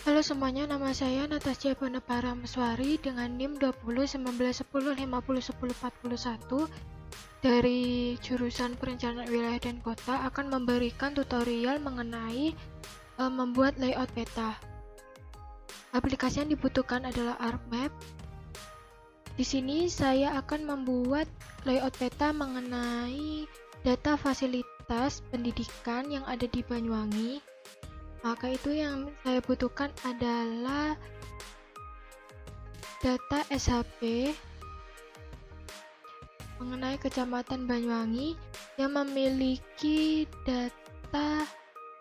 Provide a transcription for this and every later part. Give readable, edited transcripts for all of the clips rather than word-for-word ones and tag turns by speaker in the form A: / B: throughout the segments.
A: Halo semuanya, nama saya Natasha Bonapara-Meswari dengan NIM 201910501041 dari jurusan Perencanaan Wilayah dan Kota akan memberikan tutorial mengenai membuat layout peta. Aplikasi yang dibutuhkan adalah ArcMap. Di sini saya akan membuat layout peta mengenai data fasilitas pendidikan yang ada di Banyuwangi. Maka itu yang saya butuhkan adalah data SHP mengenai Kecamatan Banyuwangi yang memiliki data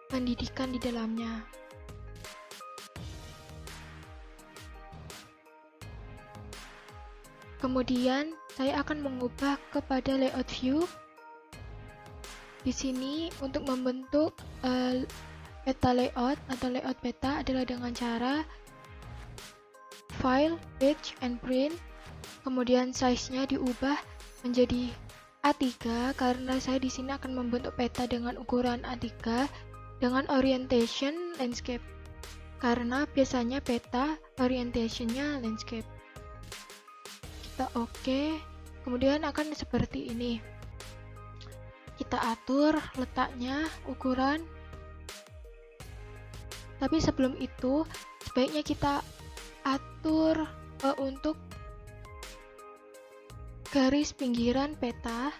A: pendidikan di dalamnya. Kemudian saya akan mengubah kepada layout view. Di sini untuk membentuk peta layout atau layout peta adalah dengan cara file, page, and print. Kemudian size-nya diubah menjadi A3 karena saya di sini akan membentuk peta dengan ukuran A3 dengan orientation landscape. Karena biasanya peta orientation-nya landscape. Kita oke. Kemudian akan seperti ini. Kita atur letaknya, ukuran. Tapi sebelum itu, sebaiknya kita atur untuk garis pinggiran peta,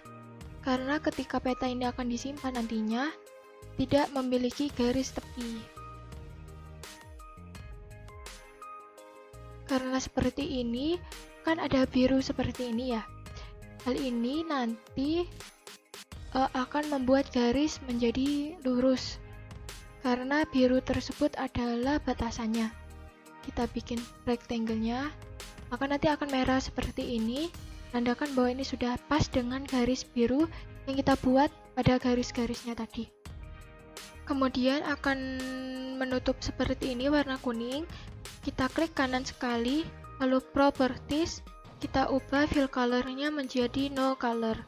A: karena ketika peta ini akan disimpan nantinya, tidak memiliki garis tepi. Karena seperti ini, kan ada biru seperti ini ya. Hal ini nanti akan membuat garis menjadi lurus. Karena biru tersebut adalah batasannya. Kita bikin rectangle-nya, maka nanti akan merah seperti ini, nandakan bahwa ini sudah pas dengan garis biru yang kita buat pada garis-garisnya tadi. Kemudian akan menutup seperti ini warna kuning, kita klik kanan sekali, lalu properties, kita ubah fill color-nya menjadi no color.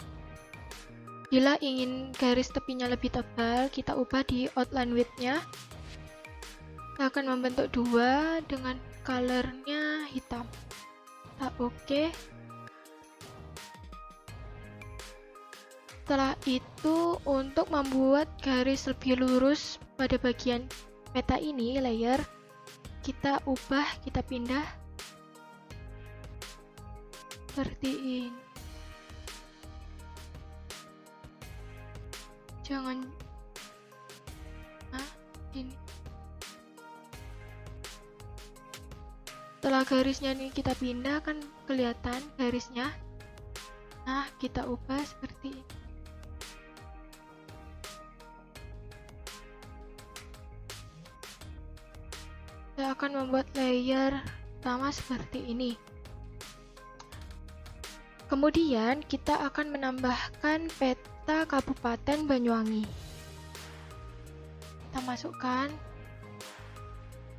A: Bila ingin garis tepinya lebih tebal, kita ubah di outline width-nya. Kita akan membentuk dua dengan color-nya hitam. Kita oke. Setelah itu, untuk membuat garis lebih lurus pada bagian peta ini, layer, kita ubah, kita pindah seperti ini. Jangan ini. Setelah garisnya ini kita pindah, kan kelihatan garisnya. Nah, kita ubah seperti ini. Saya akan membuat layer pertama seperti ini. Kemudian kita akan menambahkan peta Kabupaten Banyuwangi. Kita masukkan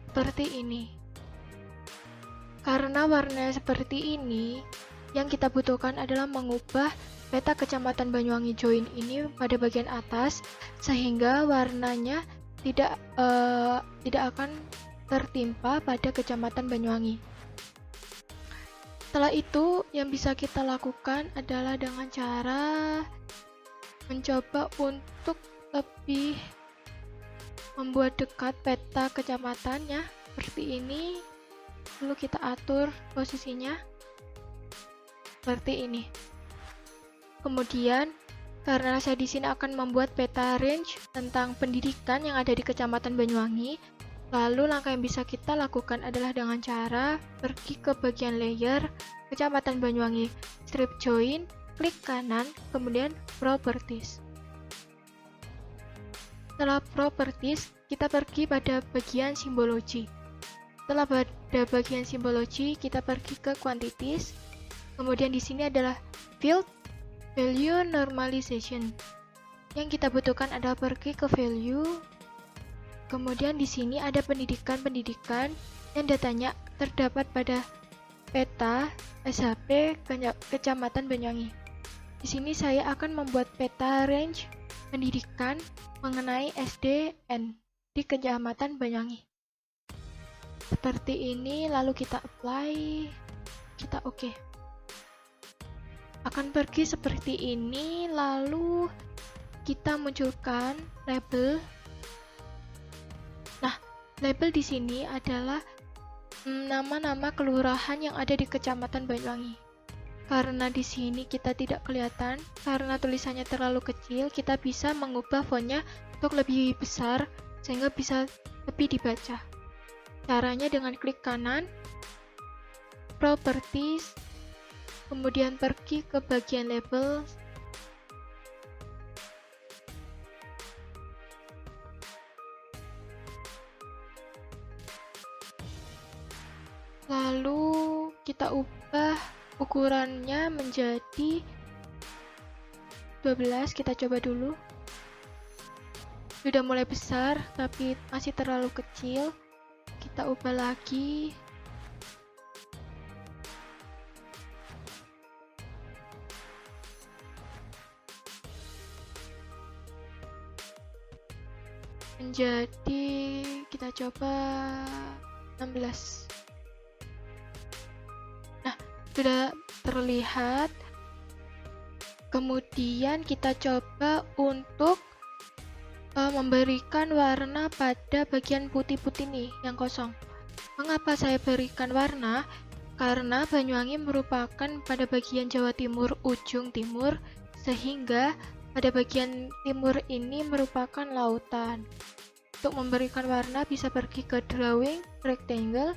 A: seperti ini. Karena warnanya seperti ini, yang kita butuhkan adalah mengubah peta Kecamatan Banyuwangi join ini pada bagian atas, sehingga warnanya tidak akan tertimpa pada Kecamatan Banyuwangi. Setelah itu, yang bisa kita lakukan adalah dengan cara mencoba untuk lebih membuat dekat peta kecamatannya seperti ini. Lalu kita atur posisinya seperti ini. Kemudian, karena saya di sini akan membuat peta range tentang pendidikan yang ada di Kecamatan Banyuwangi, lalu langkah yang bisa kita lakukan adalah dengan cara pergi ke bagian layer Kecamatan Banyuwangi, strip join, klik kanan, kemudian properties. Setelah properties, kita pergi pada bagian simbologi. Setelah pada bagian simbologi, kita pergi ke quantities. Kemudian di sini adalah field value normalization. Yang kita butuhkan adalah pergi ke value. Kemudian di sini ada pendidikan-pendidikan yang datanya terdapat pada peta SHP Kecamatan Banyuwangi. Di sini saya akan membuat peta range pendidikan mengenai SDN di Kecamatan Banyuwangi. seperti ini, lalu kita apply, kita oke. Akan pergi seperti ini, lalu kita munculkan label. Nah, label di sini adalah nama-nama kelurahan yang ada di Kecamatan Banyuwangi. Karena di sini kita tidak kelihatan, karena tulisannya terlalu kecil, kita bisa mengubah fontnya untuk lebih besar sehingga bisa lebih dibaca. Caranya dengan klik kanan, Properties, kemudian pergi ke bagian label, lalu kita ubah ukurannya menjadi 12, kita coba dulu. Sudah mulai besar tapi masih terlalu kecil, kita ubah lagi. Menjadi, kita coba 16. Nah, sudah terlihat. Kemudian kita coba untuk memberikan warna pada bagian putih-putih nih yang kosong. Mengapa saya berikan warna? Karena Banyuwangi merupakan pada bagian Jawa Timur, ujung timur, sehingga pada bagian timur ini merupakan lautan. Untuk memberikan warna bisa pergi ke drawing, rectangle,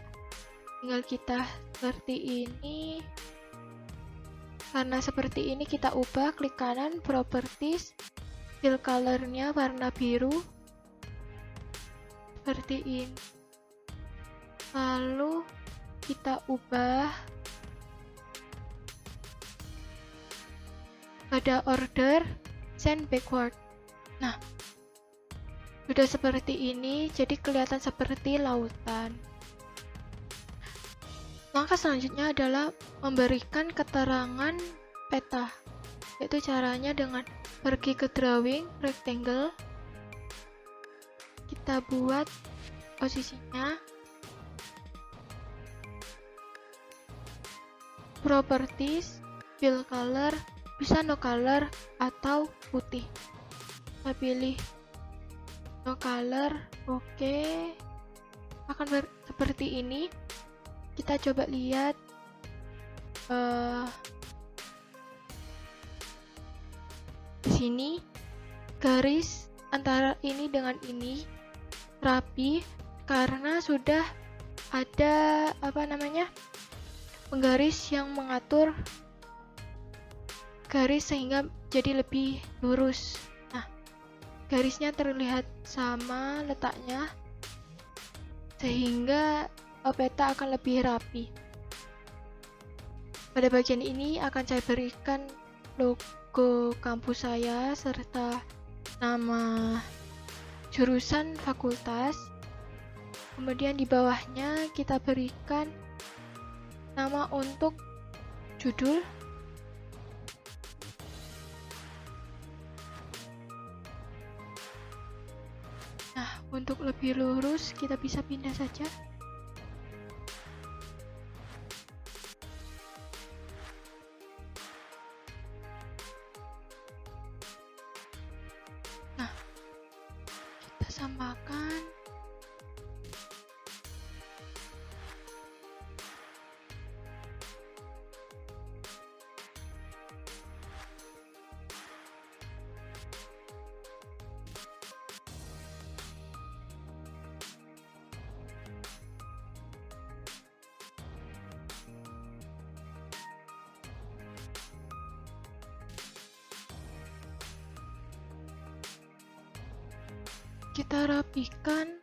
A: tinggal kita seperti ini. Karena seperti ini kita ubah, klik kanan, properties, fill color-nya warna biru, seperti ini. Lalu kita ubah pada order send backward. Nah, sudah seperti ini, jadi kelihatan seperti lautan. Langkah selanjutnya adalah memberikan keterangan peta, yaitu caranya dengan pergi ke drawing, rectangle, kita buat posisinya, properties, fill color, bisa no color atau putih. Kita pilih no color, oke. Akan seperti ini. Kita coba lihat di sini garis antara ini dengan ini rapi karena sudah ada penggaris yang mengatur garis sehingga jadi lebih lurus. Nah, garisnya terlihat sama letaknya sehingga peta akan lebih rapi. Pada bagian ini akan saya berikan logo kampus saya serta nama jurusan fakultas. Kemudian di bawahnya kita berikan nama untuk judul. Nah, untuk lebih lurus kita bisa pindah saja. Samakan. Kita rapikan.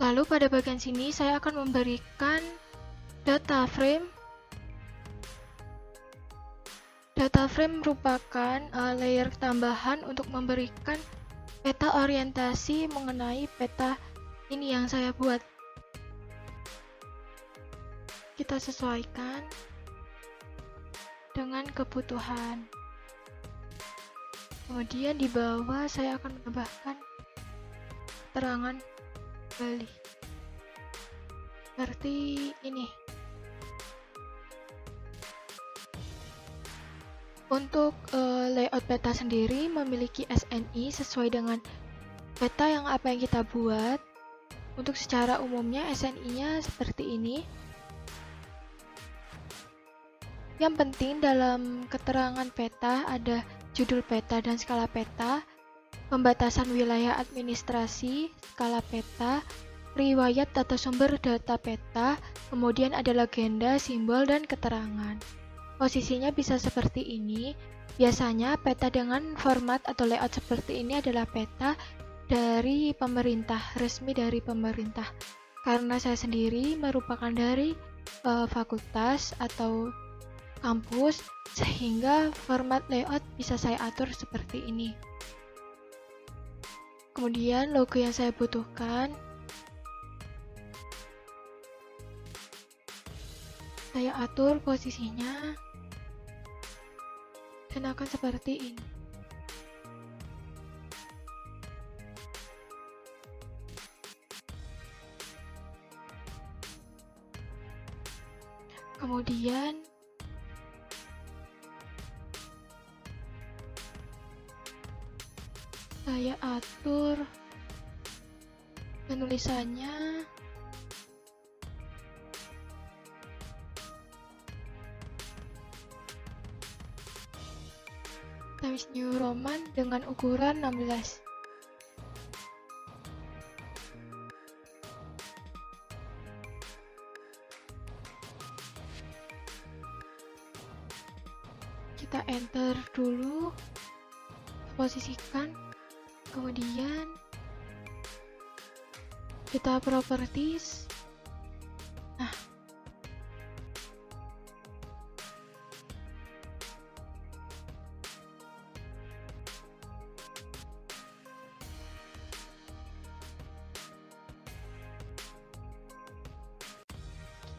A: Lalu pada bagian sini saya akan memberikan data frame. Data frame merupakan layer tambahan untuk memberikan peta orientasi mengenai peta ini yang saya buat. Kita sesuaikan dengan kebutuhan. Kemudian di bawah saya akan menambahkan keterangan beli seperti ini. Untuk layout peta sendiri memiliki SNI sesuai dengan peta yang kita buat. Untuk secara umumnya SNI-nya seperti ini. Yang penting dalam keterangan peta ada judul peta dan skala peta, pembatasan wilayah administrasi, skala peta, riwayat atau sumber data peta, kemudian ada legenda, simbol, dan keterangan. Posisinya bisa seperti ini. Biasanya peta dengan format atau layout seperti ini adalah peta dari pemerintah, resmi dari pemerintah. Karena saya sendiri merupakan dari fakultas atau kampus, sehingga format layout bisa saya atur seperti ini. Kemudian logo yang saya butuhkan, saya atur posisinya dan akan seperti ini. Kemudian saya atur penulisannya Times New Roman dengan ukuran 16. Kita enter dulu, posisikan, kemudian kita properties. Nah,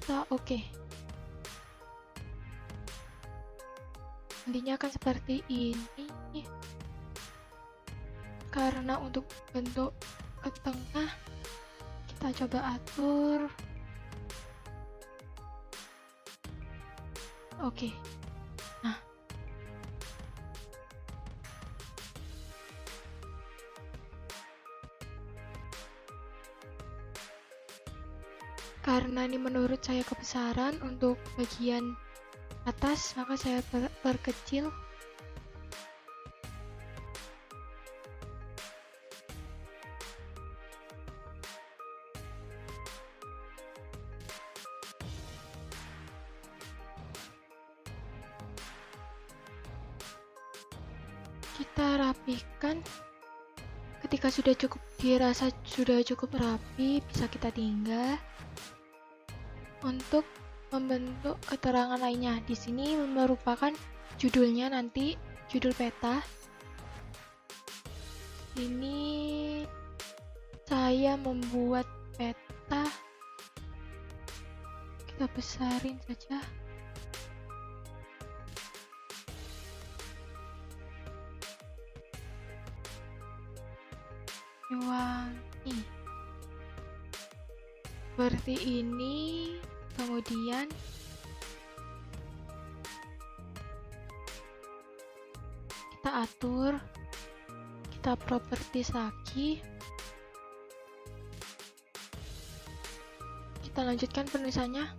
A: kita oke. Nantinya akan seperti ini. Karena untuk bentuk ke tengah kita coba atur. Oke. Nah, karena ini menurut saya kebesaran untuk bagian atas, maka saya perkecil. Kita rapikan. Ketika sudah dirasa sudah cukup rapi, bisa kita tinggal untuk membentuk keterangan lainnya. Di sini merupakan judulnya nanti, judul peta. Ini saya membuat peta. Kita besarin saja. Wangi. Seperti ini. Kemudian kita atur, kita properties lagi, kita lanjutkan penulisannya.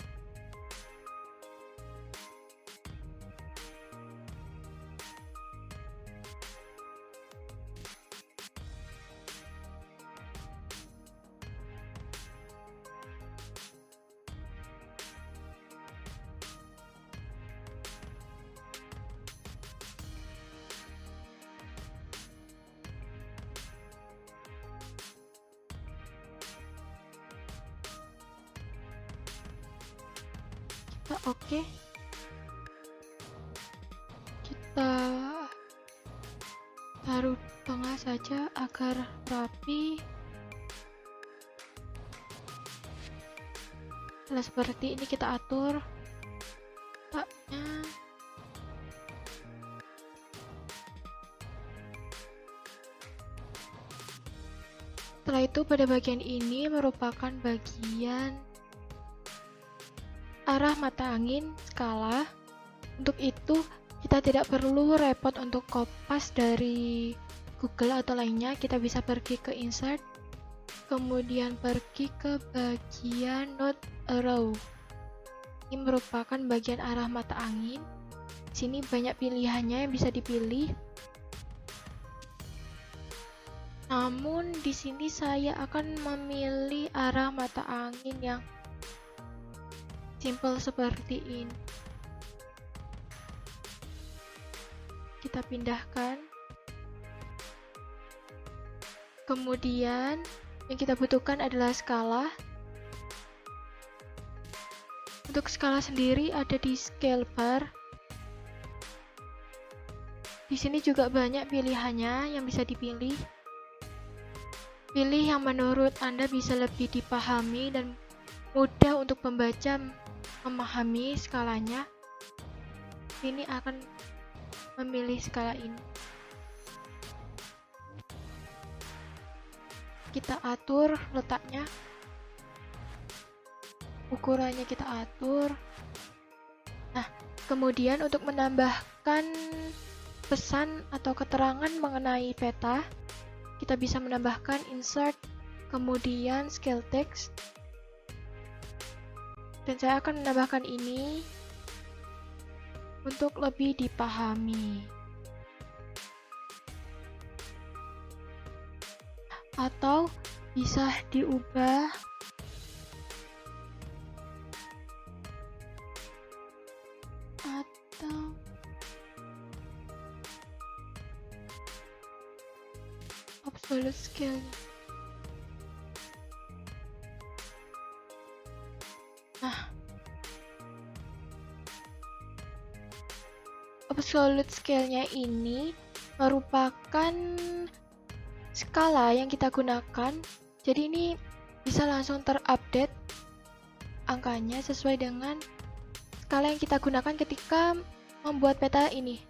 A: Oke, kita taruh tengah saja agar rapi. Setelah seperti ini kita atur letaknya. Setelah itu pada bagian ini merupakan bagian arah mata angin skala. Untuk itu kita tidak perlu repot untuk kopas dari Google atau lainnya. Kita bisa pergi ke insert, kemudian pergi ke bagian node arrow. Ini merupakan bagian arah mata angin. Di sini banyak pilihannya yang bisa dipilih. Namun di sini saya akan memilih arah mata angin yang simple seperti ini. Kita pindahkan. Kemudian yang kita butuhkan adalah skala. Untuk skala sendiri ada di scale bar. Di sini juga banyak pilihannya yang bisa dipilih. Pilih yang menurut Anda bisa lebih dipahami dan mudah untuk pembaca memahami skalanya. Ini akan memilih skala ini. Kita atur letaknya. Ukurannya kita atur. Nah, kemudian untuk menambahkan pesan atau keterangan mengenai peta, kita bisa menambahkan insert, kemudian scale text. Dan saya akan menambahkan ini untuk lebih dipahami. Atau bisa diubah atau absolute scale. Nah, absolute scale-nya ini merupakan skala yang kita gunakan. Jadi ini bisa langsung terupdate angkanya sesuai dengan skala yang kita gunakan ketika membuat peta ini.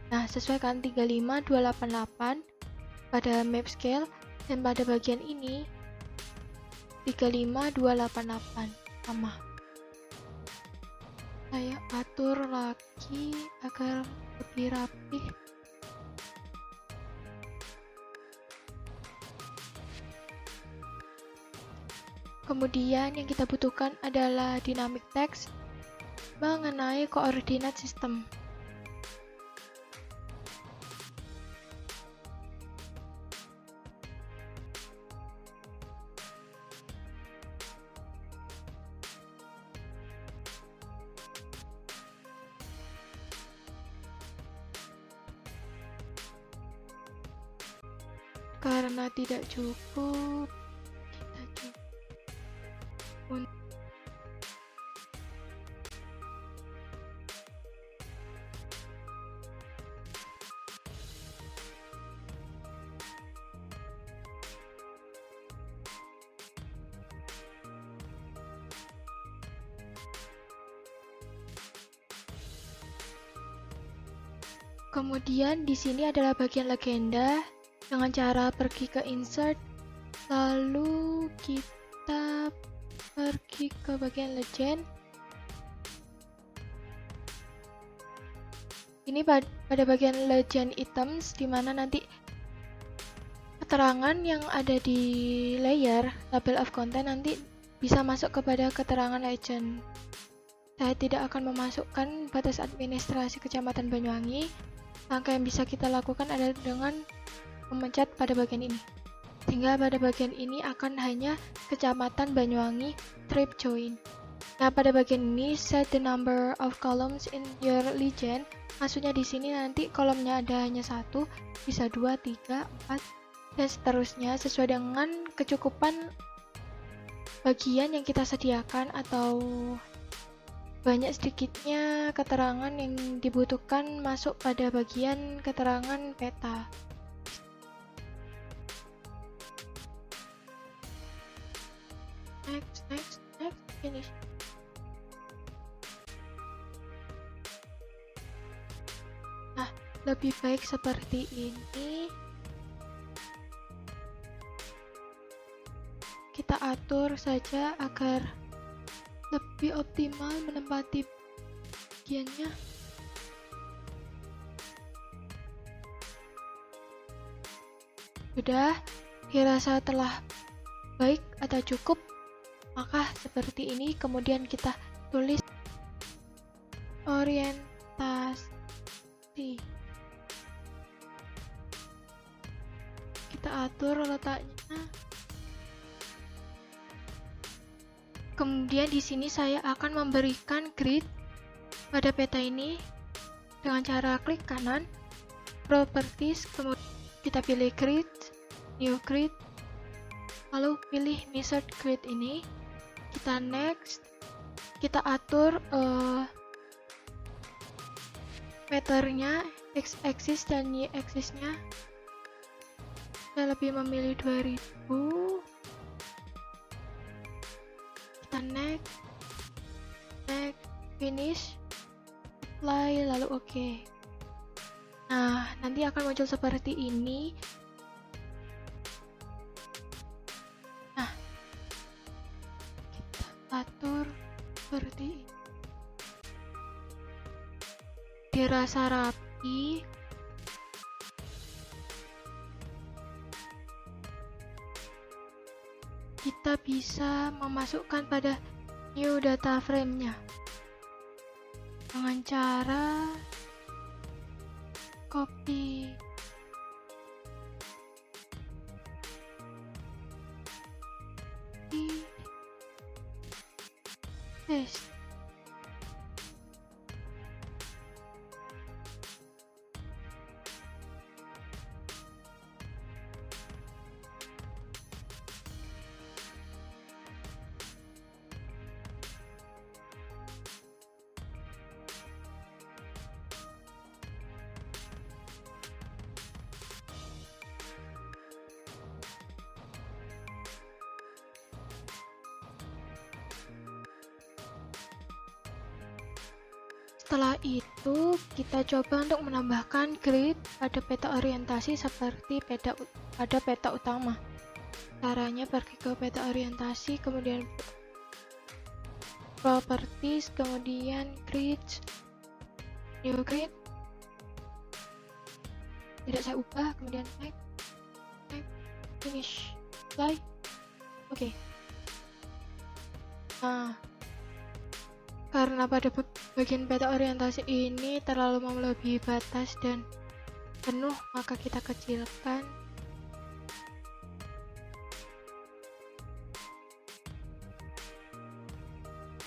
A: Nah, sesuaikan 35288 pada map scale, dan pada bagian ini 35288 sama. Saya atur lagi agar lebih rapih. Kemudian yang kita butuhkan adalah dynamic text mengenai koordinat sistem. Karena tidak cukup, kita cukup. Kemudian di sini adalah bagian legenda. Dengan cara pergi ke insert, lalu kita pergi ke bagian legend. Ini pada bagian legend items, di mana nanti keterangan yang ada di layer label of content nanti bisa masuk kepada keterangan legend. Saya tidak akan memasukkan batas administrasi Kecamatan Banyuwangi. Langkah yang bisa kita lakukan adalah dengan memencet pada bagian ini, sehingga pada bagian ini akan hanya Kecamatan Banyuwangi trip join. Nah, pada bagian ini set the number of columns in your legend. Maksudnya di sini nanti kolomnya ada hanya 1, bisa 2, 3, 4, dan seterusnya sesuai dengan kecukupan bagian yang kita sediakan atau banyak sedikitnya keterangan yang dibutuhkan masuk pada bagian keterangan peta. Next, finish. Nah, lebih baik seperti ini. Kita atur saja agar lebih optimal menempati bagiannya. Sudah, dirasa telah baik atau cukup, maka seperti ini. Kemudian kita tulis orientasi. Kita atur letaknya. Kemudian di sini saya akan memberikan grid pada peta ini dengan cara klik kanan, properties, kemudian kita pilih grid, new grid, lalu pilih measured grid ini, kita next, kita atur meternya, x-axis dan y-axisnya. Saya lebih memilih 2000. Kita next, finish, apply, lalu oke. Nah, nanti akan muncul seperti ini. Nah, kita atur seperti ini. Dirasa rapi. Kita bisa memasukkan pada new data frame-nya dengan cara copy, paste. Setelah itu, kita coba untuk menambahkan grid pada peta orientasi seperti pada peta utama. Caranya pergi ke peta orientasi, kemudian properties, kemudian grid, new grid. Tidak saya ubah, kemudian next, finish, apply. Oke. Nah, karena pada bagian peta orientasi ini terlalu melebihi batas dan penuh, maka kita kecilkan.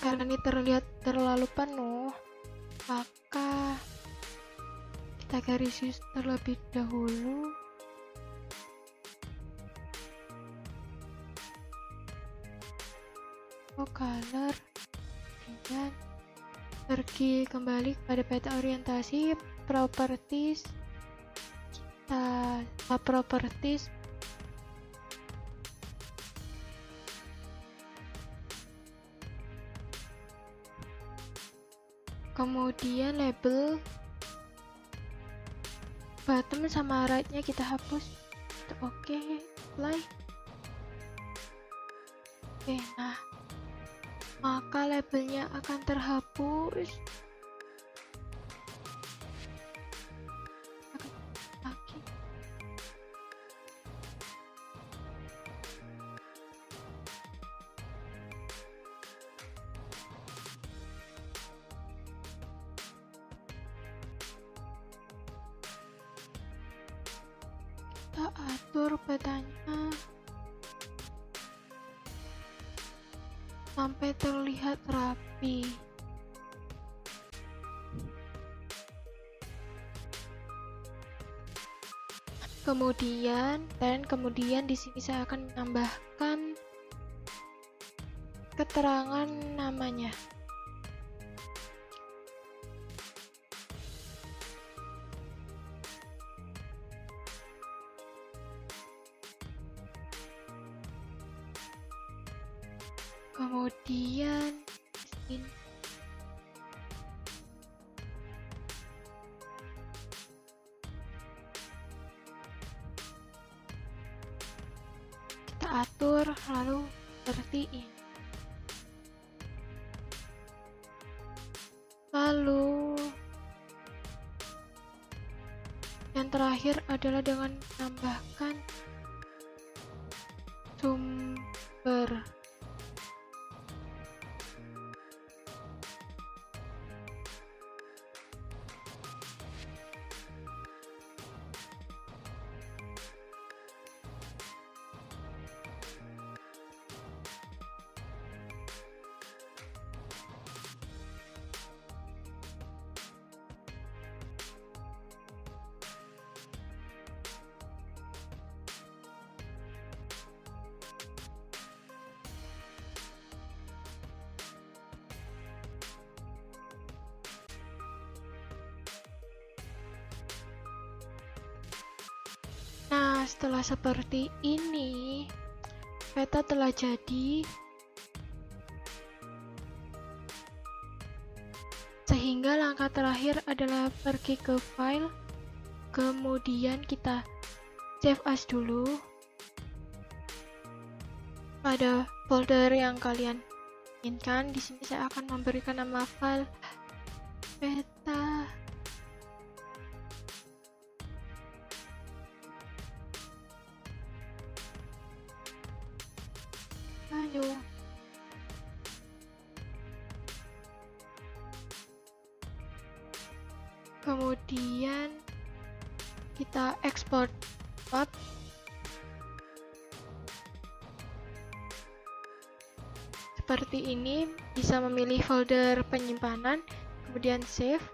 A: Karena ini terlihat terlalu penuh, maka kita garis terlebih dahulu. Color. Dan pergi kembali pada peta orientasi, properties, kita properties, kemudian label bottom sama right-nya kita hapus. Oke, apply. Oke, nah, maka labelnya akan terhapus. Lagi. Kita atur petanya sampai terlihat rapi. Kemudian di sini saya akan menambahkan keterangan namanya. kemudian sini. Kita atur lalu seperti ini. Lalu yang terakhir adalah dengan menambahkan sumber. Nah, setelah seperti ini, peta telah jadi. Sehingga langkah terakhir adalah pergi ke file, kemudian kita save as dulu pada folder yang kalian inginkan. Di sini saya akan memberikan nama file peta. Ayo. Kemudian kita ekspor map. Seperti ini, bisa memilih folder penyimpanan, kemudian save.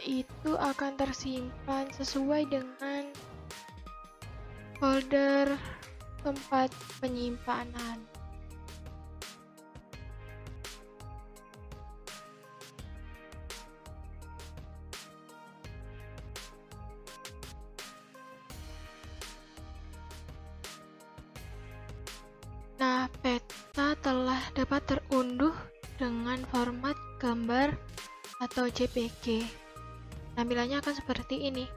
A: Itu akan tersimpan sesuai dengan folder tempat penyimpanan. Nah, peta telah dapat terunduh dengan format gambar atau JPG. Tampilannya akan seperti ini.